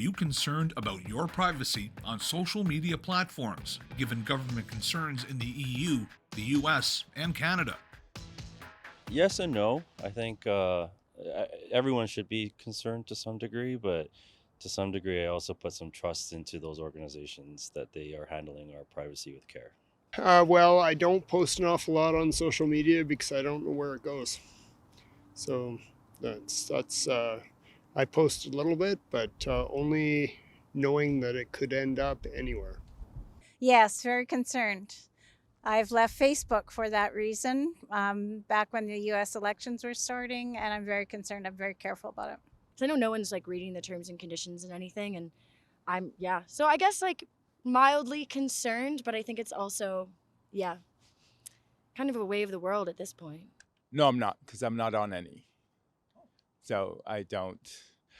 you concerned about your privacy on social media platforms, given government concerns in the EU, the US, and Canada? Yes and no. I think everyone should be concerned to some degree, but to some degree, I also put some trust into those organizations that they are handling our privacy with care. Well, I don't post an awful lot on social media because I don't know where it goes. So that's I post a little bit, but only knowing that it could end up anywhere. Yes, very concerned. I've left Facebook for that reason back when the US elections were starting, and I'm very concerned. I'm very careful about it. So I know no one's like reading the terms and conditions and anything, and so I guess like mildly concerned, but I think it's also, kind of a way of the world at this point. No, I'm not, because I'm not on any. So I don't.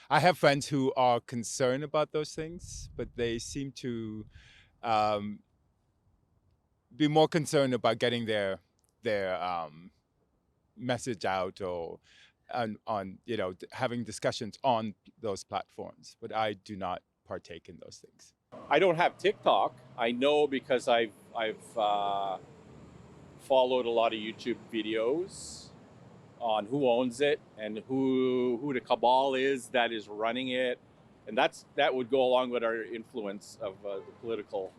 I have friends who are concerned about those things, but they seem to be more concerned about getting their message out or on having discussions on those platforms. But I do not partake in those things. I don't have TikTok. I know because I've followed a lot of YouTube videos on who owns it and who the cabal is that is running it, and that would go along with our influence of the political.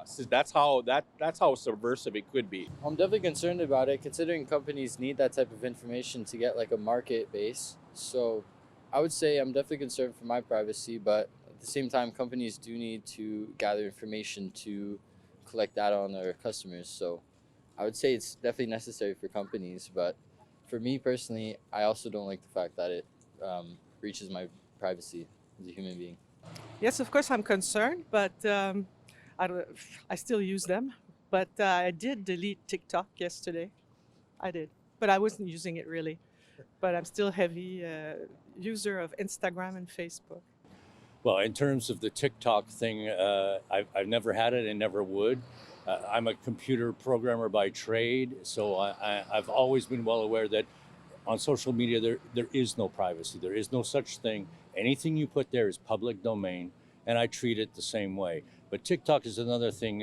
So that's how subversive it could be. I'm definitely concerned about it, considering companies need that type of information to get like a market base. So I would say I'm definitely concerned for my privacy, but at the same time, companies do need to gather information to collect data on their customers. So I would say it's definitely necessary for companies, but for me personally, I also don't like the fact that it breaches my privacy as a human being. Yes, of course, I'm concerned, but I still use them. But I did delete TikTok yesterday. I did, but I wasn't using it really. But I'm still a heavy user of Instagram and Facebook. Well, in terms of the TikTok thing, I've never had it and never would. I'm a computer programmer by trade, so I've always been well aware that on social media there is no privacy. There is no such thing. Anything you put there is public domain, and I treat it the same way. But TikTok is another thing.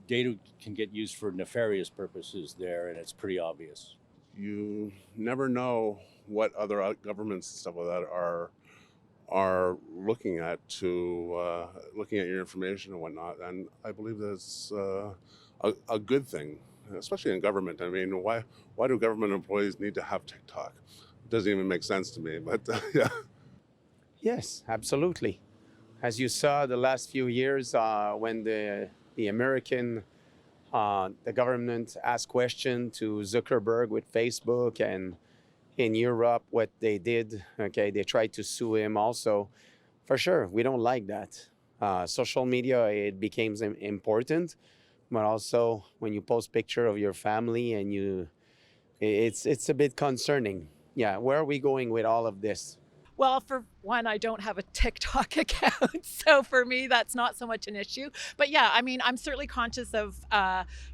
Data can get used for nefarious purposes there, and it's pretty obvious. You never know what other governments and stuff like that are looking at looking at your information and whatnot. And I believe that's a good thing, especially in government. I mean, why do government employees need to have TikTok? It doesn't even make sense to me, but yeah. Yes, absolutely. As you saw the last few years when the American, the government asked questions to Zuckerberg with Facebook, and in Europe, what they did, they tried to sue him also. For sure, we don't like that. Social media, it becomes important, but also when you post picture of your family and it's a bit concerning. Yeah, where are we going with all of this? Well, for one, I don't have a TikTok account, so for me, that's not so much an issue. But yeah, I mean, I'm certainly conscious of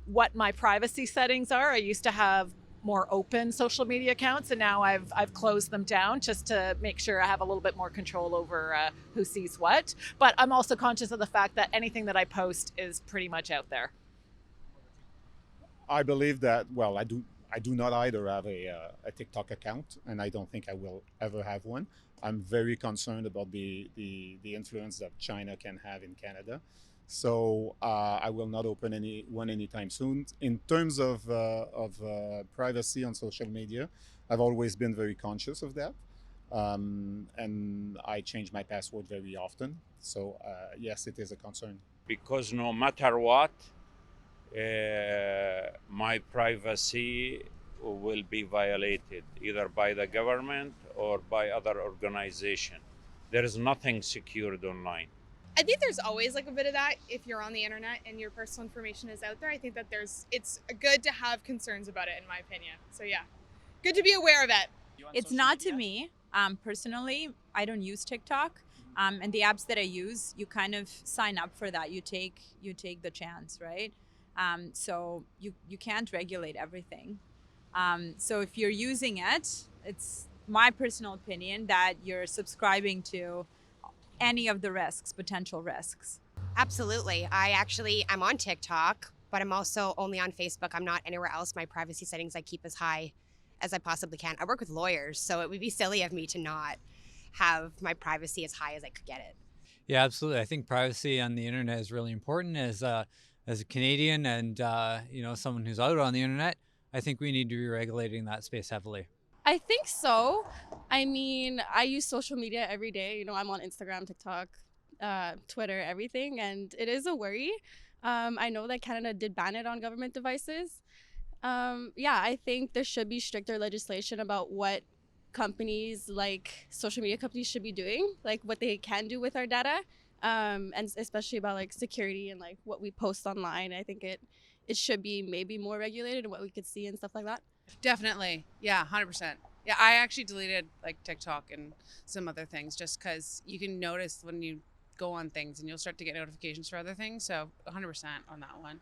what my privacy settings are. I used to have more open social media accounts, and now I've closed them down just to make sure I have a little bit more control over who sees what. But I'm also conscious of the fact that anything that I post is pretty much out there. I believe that, well, I do not either have a TikTok account, and I don't think I will ever have one. I'm very concerned about the influence that China can have in Canada. So I will not open one anytime soon. In terms of privacy on social media, I've always been very conscious of that. And I change my password very often. So yes, it is a concern. Because no matter what, my privacy will be violated either by the government or by other organizations. There is nothing secured online. I think there's always like a bit of that if you're on the internet and your personal information is out there. I think that it's good to have concerns about it, in my opinion. So yeah, good to be aware of it. It's not to me. Personally, I don't use TikTok. And the apps that I use, you kind of sign up for that. You take the chance, right? So you can't regulate everything. So if you're using it, it's my personal opinion that you're subscribing to any of the risks, potential risks? Absolutely. I'm on TikTok, but I'm also only on Facebook. I'm not anywhere else. My privacy settings I keep as high as I possibly can. I work with lawyers, so it would be silly of me to not have my privacy as high as I could get it. Yeah, absolutely. I think privacy on the internet is really important. As a Canadian and someone who's out on the internet, I think we need to be regulating that space heavily. I think so. I mean, I use social media every day. You know, I'm on Instagram, TikTok, Twitter, everything, and it is a worry. I know that Canada did ban it on government devices. I think there should be stricter legislation about what companies, like social media companies, should be doing, like what they can do with our data, and especially about like security and like what we post online. I think it should be maybe more regulated and what we could see and stuff like that. Definitely. Yeah, 100%. Yeah, I actually deleted like TikTok and some other things just because you can notice when you go on things and you'll start to get notifications for other things. So 100% on that one.